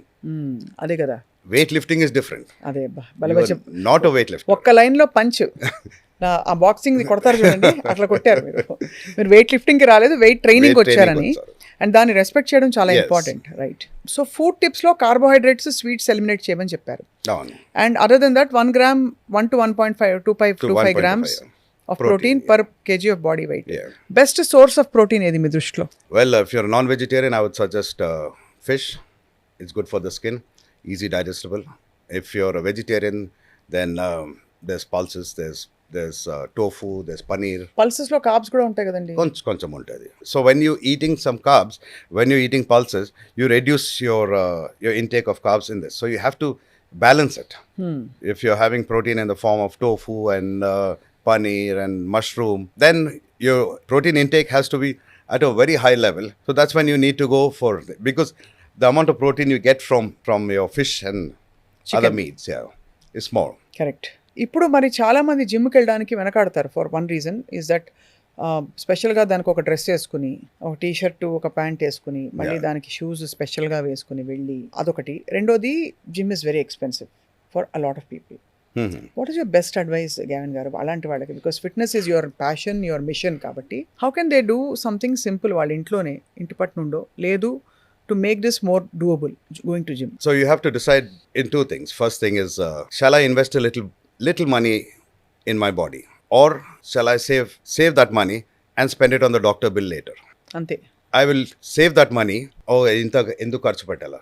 అదే కదా, weightlifting is different. అదే నాట్ అ వెయిట్ లిఫ్ట్. ఒక్క లైన్లో పంచ్, ఆ బాక్సింగ్ కొడతారు చూడండి, అట్లా కొట్టారు మీరు వెయిట్ లిఫ్టింగ్కి రాలేదు, వెయిట్ ట్రైనింగ్ వచ్చారని. అండ్ దాన్ని రెస్పెక్ట్ చేయడం చాలా ఇంపార్టెంట్, రైట్? సో ఫుడ్ టిప్స్లో కార్బోహైడ్రేట్స్, స్వీట్స్ ఎలిమినేట్ చేయమని చెప్పారు. And other than that 1 gram 1 to 1.5 grams of protein per kg of body weight. Best source of protein edi మీ దృష్టిలో? Well, if you're a non-vegetarian, I would suggest fish. It's good for the skin, easy digestible. If you're a vegetarian, then there's pulses, there's tofu, there's paneer. Pulses లో carbs కూడా ఉంటాయి కదండి? కొంచెం ఉంటుంది. So when you're eating some carbs, when you're eating pulses, you reduce your intake of carbs in this. So you have to balance it. If you're having protein in the form of tofu and paneer and mushroom, then your protein intake has to be at a very high level. So that's when you need to go for, because the amount of protein you get from your fish and chicken, other meats, is small. Correct. ఇప్పుడు మరి చాలా మంది జిమ్కి వెళ్ళడానికి వెనకాడతారు. For one reason is that స్పెషల్గా దానికి ఒక డ్రెస్ వేసుకుని, ఒక టీ షర్ట్, ఒక ప్యాంట్ వేసుకుని, మళ్ళీ దానికి షూస్ స్పెషల్గా వేసుకుని వెళ్ళి, అదొకటి. రెండోది, gym is very expensive for a lot of people. What is your best advice Gavin garu అలాంటి వాళ్ళకి? Because fitness is your passion, your mission. కాబట్టి how can they do something simple వాళ్ళ ఇంట్లోనే, ఇంటి పట్టు నుండో, లేదు to make this more doable going to gym? So you have to decide in two things. First thing is, shall I invest a little money in my body, or shall I save that money and spend it on the doctor bill later? Ante I will save that money. ఇంత ఎందుకు ఖర్చు పెట్టాలా?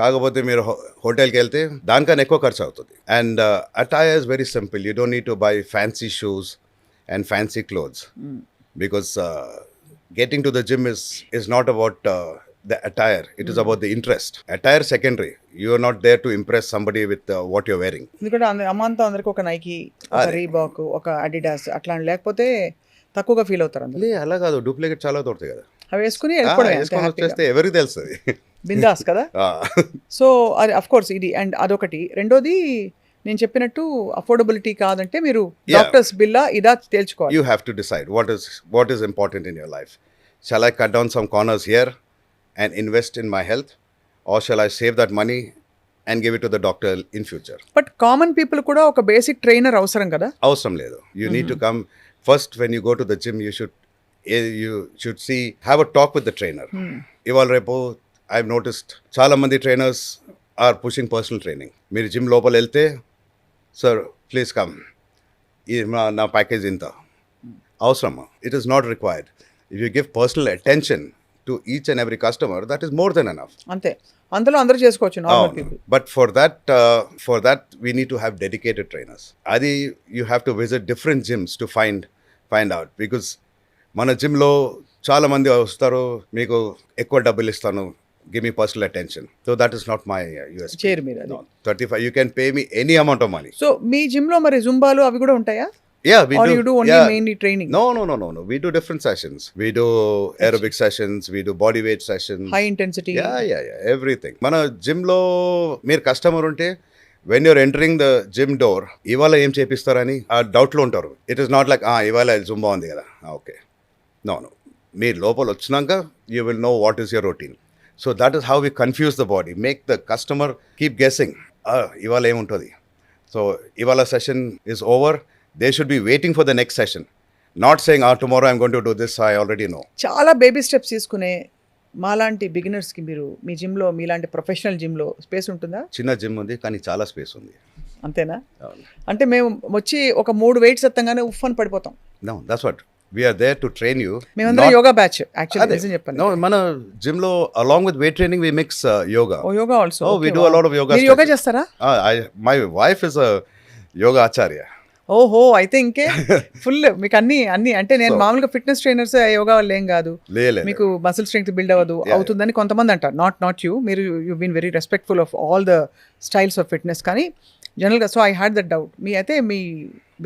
కాకపోతే మీరు హోటల్కి వెళ్తే దానికన్నా ఎక్కువ ఖర్చు అవుతుంది. And attire is very simple. You don't need to buy fancy shoes and fancy clothes, because getting to the gym is not about the attire. It is about the interest. Attire secondary. You are not there to impress somebody with what you're wearing. ఎందుకంటే అమ్మంతా అందరికి ఒక Nike, ఒక Reebok, ఒక Adidas అట్లా లేకపోతే తక్కువగా feel అవుతారు అందరూ. అలా కాదు, డూప్లికేట్ చాలా దొరుకుతాయి కదా, అవి వేసుకుని వచ్చేస్తే ఎవరికి తెలుస్తుంది, బిందాస్ కదా. సో అది అఫ్ కోర్స్ ఇది. అండ్ అదొకటి. రెండోది, నేను చెప్పినట్టు అఫోర్డబిలిటీ కాదంటే మీరు డాక్టర్స్ బిల్లా ఇదా తేల్చుకోవాలి. You have to decide what is important in your life. Shall I cut down some corners here and invest in my health, or shall I save that money and give it to the doctor in future? But common people kuda oka basic trainer avasaram kada? Avasaram ledu. You need to come first. When you go to the gym, you should have a talk with the trainer. Ival repo I've noticed chaala mandi trainers are pushing personal training. Meer gym lopal elte, sir please come, na package inta avasarama. It is not required. If you give personal attention to each and every customer, that is more than enough. Ante అందులో అందరూ చేసుకోవచ్చు, normal people. But for that we need to have dedicated trainers. Adi you have to visit different gyms to find out, because మన జిమ్లో చాలా మంది వస్తారు, మీకు ఎక్కువ డబ్బులు ఇస్తాను, give me personal attention. So that is not my USP. చేయరు మీరు అది. No, 35. You can pay me any amount of money. So me gym లో మరి జుంబాలు అవి కూడా ఉంటాయా? Yeah, we Or do. you do only mainly training? No. We do different sessions. We do aerobic sessions. We do body weight sessions. High intensity? Yeah. Everything. మన gym లో మీరు customer ఉంటే when you're entering the gym door, ఇవాళ ఏం చేపిస్తారని ఆ డౌట్లో ఉంటారు. It is not like ఇవాళ Zumba ఉంది కదా, ఓకే. No. మీరు లోపల వచ్చినాక you will know what is your routine. So that is how we confuse the body, make the customer keep guessing. ఇవాళ ఏముంటుంది. So ఇవాళ session is over. They should be waiting for the next session. Not saying, tomorrow I'm going to do this, I already know. చాలా baby steps తీసుకునే మాలాంటి బిగినర్స్కి మీరు మీ జిమ్లో మీలాంటి professional జిమ్లో స్పేస్ ఉంటుందా? చిన్న జిమ్ ఉంది కానీ చాలా స్పేస్ ఉంది. అంతేనా? అంటే మేము వచ్చి ఒక 3 వెయిట్స్ ఎత్తంగానే ఉఫ్ అని పడిపోతాం. No, that's what. We are there to train you. మేమందరం యోగా బ్యాచ్ యాక్చువల్లీ నిజం చెప్పండి. No, మన జిమ్ లో along with weight training we mix yoga. Oh, yoga also. Oh, we do a lot of yoga. మీరు యోగా చేస్తారా? My wife is a yoga acharya. ఓహో, అయితే ఇంకే ఫుల్ మీకు అన్ని అంటే నేను మామూలుగా ఫిట్నెస్ ట్రైనర్స్ యోగా వల్ల ఏం కాదు, మీకు మసిల్ స్ట్రెంగ్త్ బిల్డ్ అవుతుందని కొంతమంది అంటారు. Not you. మీరు you been very respectful of all the styles of fitness. కానీ జనరల్గా so I had that doubt. మీ అయితే మీ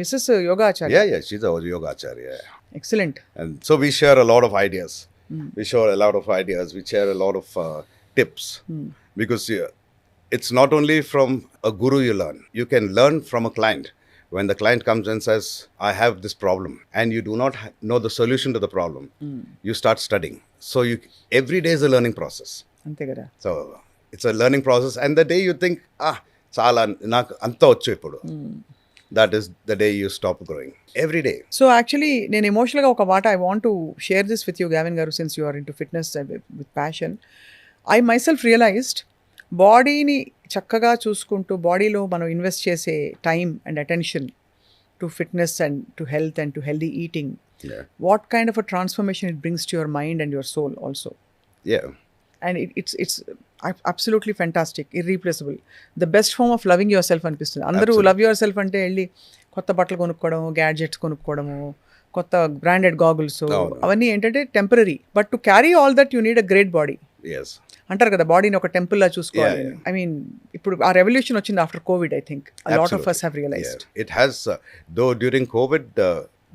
Mrs yoga acharya? Yeah, she's a yoga acharya. Excellent. And so we share a lot of ideas. We share a lot of ideas. We share a lot of tips. Because it's not only from a guru you learn. You can learn from a client. When the client comes and says, I have this problem, and you do not know the solution to the problem, you start studying. So every day is a learning process. అంతే కదా. So it's a learning process. And the day you think, చాలా నాకు అంతా వచ్చు ఇప్పుడు, that is the day you stop growing. Every day. So actually నేను ఎమోషనల్గా ఒక మాట I want to share this with you Gavin garu, since you are into fitness with passion. I myself realised బాడీని చక్కగా చూసుకుంటూ బాడీలో మనం ఇన్వెస్ట్ చేసే time and attention to fitness and to health and to healthy eating, what kind of a transformation it brings to your mind and your soul also. అండ్ it's absolutely fantastic, irreplaceable, the best form of loving yourself అనిపిస్తుంది. అందరూ love your self అంటే వెళ్ళి కొత్త బట్టలు కొనుక్కోవడము, gadgets కొనుక్కోవడము, కొత్త branded goggles, అవన్నీ ఏంటంటే temporary. But to carry all that you need a great body. అంటారు కదా, బాడీని ఒక టెంపుల్ లా చూసుకోవాలి. ఐ మీన్ ఇప్పుడు ఆ రెవల్యూషన్ వచ్చింది after Covid. I think a lot of us have realized. It has, though during COVID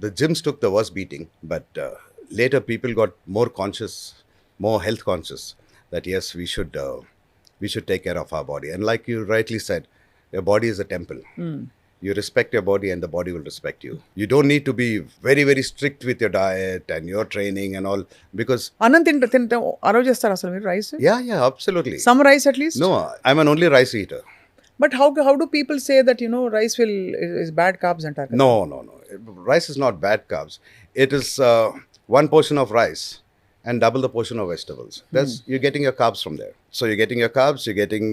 the gyms took the worst beating, but later people got more conscious, more health conscious, that yes, we should take care of our body. And like you rightly said, your body is a temple. You respect your body and the body will respect you. You don't need to be very, very strict with your diet and your training and all, because అన్నం తింటే allow చేస్తారు అసలు మీరు rice? Yeah, absolutely. Some rice at least? No, I'm an only rice eater. But how do people say that, rice is bad carbs antar kada? No. Rice is not bad carbs. It is 1 portion of rice and double the portion of vegetables. You're getting your carbs from there. So you're getting your carbs, you're getting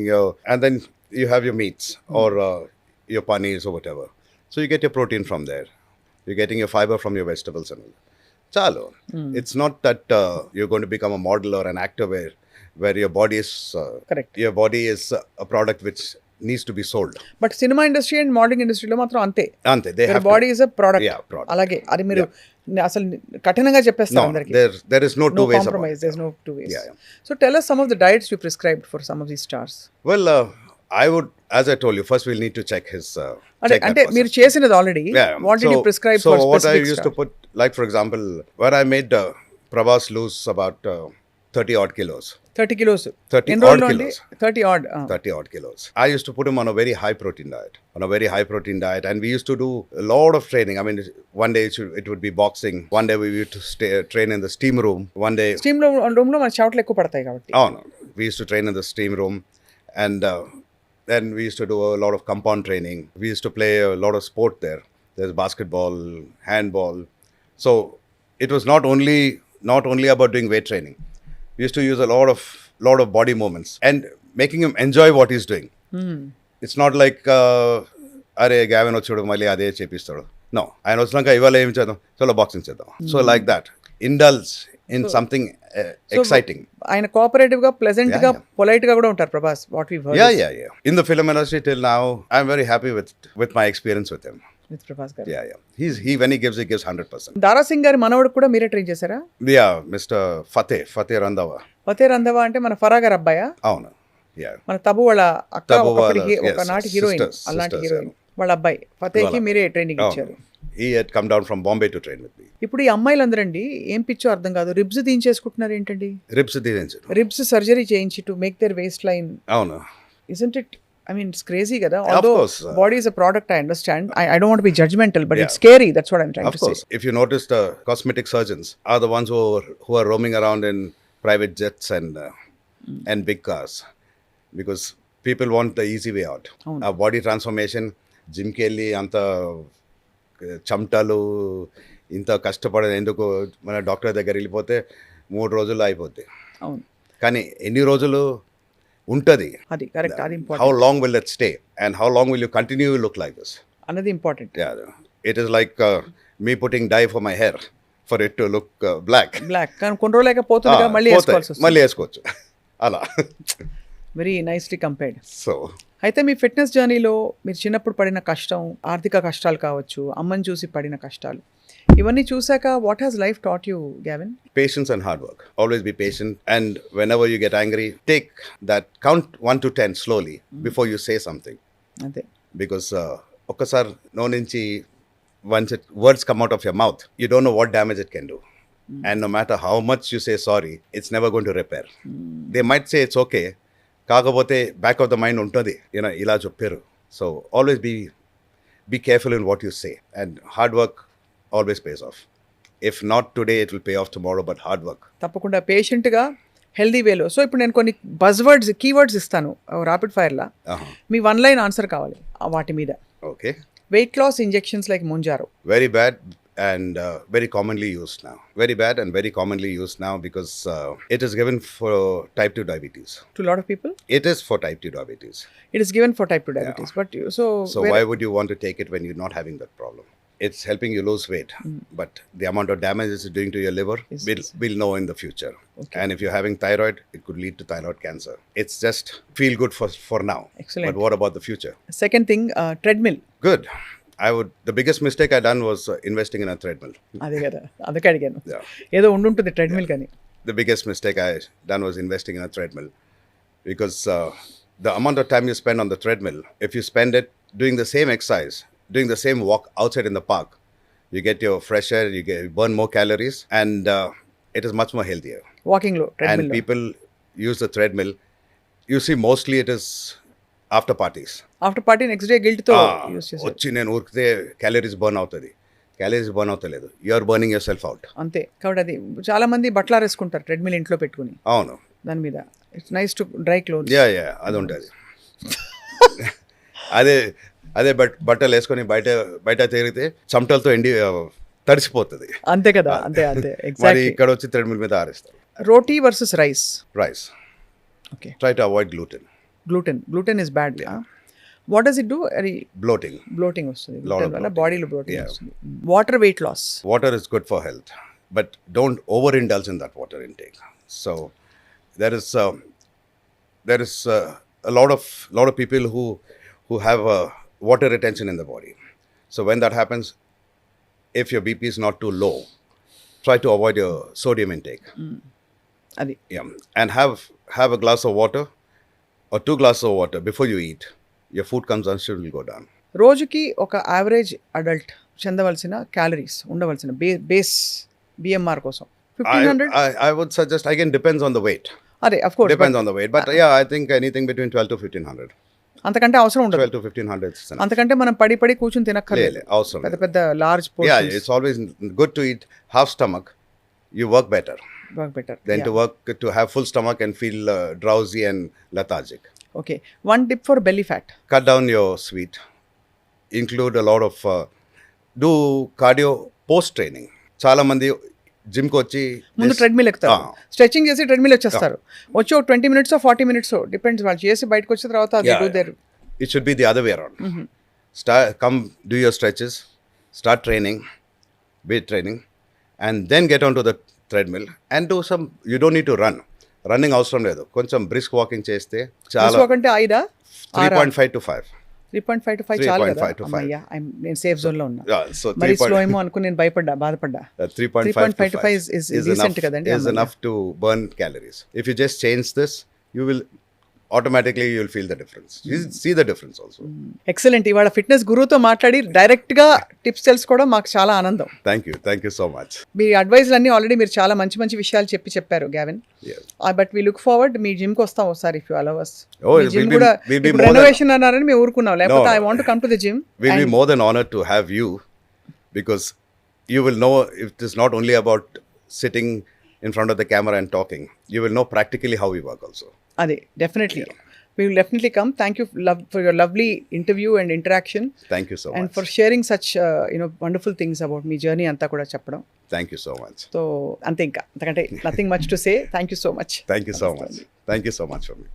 and then you have your meats or your paneers or whatever. So you get your protein from there. You're getting your fiber from your vegetables and all. Chalo. It's not that you're going to become a model or an actor where your body is correct. Your body is a product which needs to be sold. But cinema industry and modeling industry lo matram ante. They have body is a product. Yeah, product. Alage adi మీరు అసలు కఠినంగా చెప్పేస్తారు అందరికి. There is no two ways compromise. There's no two ways. Yeah. So tell us some of the diets you prescribed for some of these stars. Well, I would, as I told you, first we'll need to check his అంటే మీరు చేసినది already. What did you prescribe for specific what I used to put, like for example, where I made Prabhas lose about 30 odd kilos. 30 kilos. 30 odd kilos. 30 odd. 30 odd kilos. I used to put him on a very high protein diet. And we used to do a lot of training. I mean, one day it would be boxing. One day we used to train in the steam room. One day... Steam room lo మన చెమటలు ఎక్కువ పడతాయి కాబట్టి. Oh no. We used to train in the steam room. And then we used to do a lot of compound training. We used to play a lot of sport there. There's basketball, handball. So it was not only about doing weight training. We used to use a lot of body movements and making him enjoy what he's doing. It's not like are Gavin వచ్చాడు మళ్ళీ అదే చేపిస్తాడు. No, ఆయన వచ్చినాక ఇవాళ ఏం చేద్దాం, చలో boxing చేద్దాం. So like that, indulge in something exciting. ఆయన కోఆపరేటివ్ గా, ప్లెజెంట్ గా, పొలైట్ గా కూడా ఉంటారు Prabhas. What we've heard. Yeah. In the film industry till now, I'm very happy with my experience with him. With Prabhas గారు. Yeah. He when he gives 100%. దారా సింగ్ గారి మనవడు కూడా మీరే ట్రైన్ చేశారా? Yeah, Mr. Fateh Randhawa. Fateh Randhawa అంటే మన ఫరా గారు అబ్బాయా? అవును. Yeah. మన తబు వాళ్ళ అక్క, తబు ఒకప్పటి వాళ్ళ, yes, ఒకనాటి హీరోయిన్, sisters, అలాంటి sisters, హీరోయిన్ వాళ్ళ అబ్బాయి ఫతేకి వాళ్ళ. మీరే ట్రైనింగ్ ఇచ్చారు. He had come down from Bombay to train with me. ఇప్పుడు ఈ అమ్మాయిలందరండి ఏం పిచ్చో అర్థం కాదు, రిబ్స్ తీయించేసుకుంటున్నారు ఏంటండి? Ribs తీయించారు. రిబ్స్ సర్జరీ చేయించి to make their waist line. అవును. Isn't it? I mean, it's crazy కదా. Although course, body is a product, I understand. I don't want to be judgmental, but Yeah. it's scary. That's what I'm trying Of to course, say. if you notice, the cosmetic surgeons are the ones who are roaming around in private jets and big cars, because people want the easy way out. A body transformation, gym కి వెళ్ళి అంత చెమటలు ఇంత కష్టపడేది ఎందుకు? మన doctor దగ్గర వెళ్ళిపోతే 3 రోజుల్లో అయిపోద్ది. అవును, కానీ ఎన్ని రోజులు ఉంటుంది? అది కరెక్ట్, అది important. How long will it stay, and how long will you continue to look like this? అన్నది important. Yeah, it is like me putting dye for my hair for it to look black. Black కానీ కొన్ని రోజులు పోతుంది కదా, మళ్ళీ వేసుకోవాల్సి వస్తుంది. మళ్ళీ వేసుకోవచ్చు అలా. Very nicely compared. సో అయితే మీ ఫిట్నెస్ జర్నీలో మీరు చిన్నప్పుడు పడిన కష్టం, ఆర్థిక కష్టాలు కావచ్చు, అమ్మని చూసి పడిన కష్టాలు, ఇవన్నీ చూసాక what has life taught you, Gavin? patience and hard work. Always be patient, and whenever you get angry, take that count 1 to 10 slowly before you say something, అంతే. because ఒక్కసారి నో నుంచి once words come out of your mouth, you don't know what damage it can do. And no matter how much you say sorry, it's never going to repair. They might say it's okay, కాకపోతే back of the mind ఉంటుంది, ఇలా చెప్పారు. So always be careful in what you say, and hard work always pays off. If not today it will pay off tomorrow, but hard work. తప్పకుండా పేషెంట్గా healthy వేలో. So ఇప్పుడు నేను కొన్ని buzz keywords ఇస్తాను రాపిడ్ ఫైర్లా, మీ 1 లైన్ ఆన్సర్ కావాలి వాటి మీద. Okay. Weight loss injections like Mounjaro. Very bad and very commonly used now. Very bad and very commonly used now, because it is given for type 2 diabetes. To a lot of people? It is for type 2 diabetes. It is given for type 2 diabetes. Yeah. But so why would you want to take it when you're not having that problem? It's helping you lose weight, but the amount of damage it's doing to your liver, we'll know in the future. Okay. And if you're having thyroid, it could lead to thyroid cancer. It's just feel good for now. Excellent. But what about the future? Second thing, treadmill. Good. The biggest mistake I done was investing in a treadmill. అదే కదా, అందుకే అడిగాను. Yeah. ఏదో ఉండుంటుంది treadmill కానీ. The biggest mistake I done was investing in a treadmill, because the amount of time you spend on the treadmill, if you spend it doing the same exercise, doing the same walk outside in the park, you get your fresh air, you burn more calories, and it is much more healthier. Walking low, treadmill. And people use the treadmill. You see, mostly it is after parties. After party next day గిల్ట్తో use చేస్తారు. వచ్చి నేను ఊరికితే calories burn అవుతుంది. Calories burn అవుతలేదు, you are burning yourself out. అంతే. కాబట్టి అది చాలా మంది బట్టలు ఆరేసుకుంటారు ట్రెడ్మిల్ ఇంట్లో పెట్టుకుని. అవును. దాని మీద it's nice to dry clothes. Yeah అది ఉంటుంది. అదే బట్టలు వేసుకొని బయట తిరిగితే చెమటలతో తడిసిపోతుంది. అంతే కదా, అంతే మరి ఇక్కడ వచ్చి థ్రెడ్మిల్ మీద ఆరేస్తారు. Roti versus rice. Okay. Try to avoid gluten is bad. What does it do? Bloating వస్తుంది. వల్ల బాడీలో బ్లోటింగ్ వస్తుంది. Water weight loss. Water is good for health, but don't overindulge in that water intake. So there is a lot of people who have water retention in the body. So when that happens, if your BP is not too low, try to avoid your sodium intake. అది. Yeah, and have a glass of water or 2 glasses of water before you eat. Your food consumption will go down. రోజుకి ఒక average adult చెందవలసిన calories ఉండవలసిన base BMR కోసం 1500. I would suggest, again, depends on the weight. అదే of course. Depends on the weight. But yeah, I think anything between 12 to 1500. అంతకంటే అవసరం ఉండదు. 12 to 1500. అంతకంటే మనం పడి కూర్చొని తినక్కర్లేదు. అవసరం. పెద్ద large portions. Yeah, it's always good to eat half stomach. You work better. Than to have full stomach and feel drowsy and lethargic. Okay. One tip for belly fat. Cut down your sweet. Include a lot of do cardio post training. చాలా మంది gym కి వచ్చి ముందు treadmill ఎక్కుతారు, stretching చేసి treadmill వచ్చేస్తారు. వచ్చి ఒక 20 minutes 40 minutes డిపెండ్స్, వాళ్ళు చేసి బయటకు వచ్చిన తర్వాత it should be the other way around. Come do your stretches, start training, weight training, and then get onto the treadmill and do some. You don't need to run. Running అవసరం లేదు, కొంచెం brisk walking చేస్తే చాలా. అంటే 3.5 to 5. 3.5 to 5 చాలు కదా 3.5 to 5. అమ్మయ్యా నేను సేఫ్ జోన్ లో ఉన్నా. Yeah, so మరి స్లో ఏమో అనుకుని నేను బాధపడ్డా. 3.5 to 5 is decent కదండి. is enough to burn calories. If you just change this, you will automatically you'll feel the difference. You see the difference also. Excellent. ఇవాళ fitness గురువుతో మాట్లాడి డైరెక్ట్ గా టిప్స్ తెలుసుకోవడం మాకు చాలా ఆనందం. Thank you so much. మీ అడ్వైజ్లు అన్ని ఆల్రెడీ మీరు చాలా మంచి విషయాలు చెప్పారు Gavin. Yes. But we look forward మీ జిమ్ కి వస్తాం ఒకసారి if you allow us. Oh, gym we'll కూడా be more రెనోవేషన్ అన్నారని మేము ఊరుకున్నాం, లేకపోతే I want to come to the gym. We'll be more than honored to have you, because you will know it is not only about sitting in front of the camera and talking. You will know practically how we work also. అదే definitely we will definitely come. Thank you for your lovely interview and interaction. Thank you so much. And for sharing such wonderful things about me journey అంతా కూడా చెప్పడం. Thank you so much. So అంతే, ఇంకా అంతకంటే nothing much to say. Thank you so much. Thank you so much. Thank you so much for me.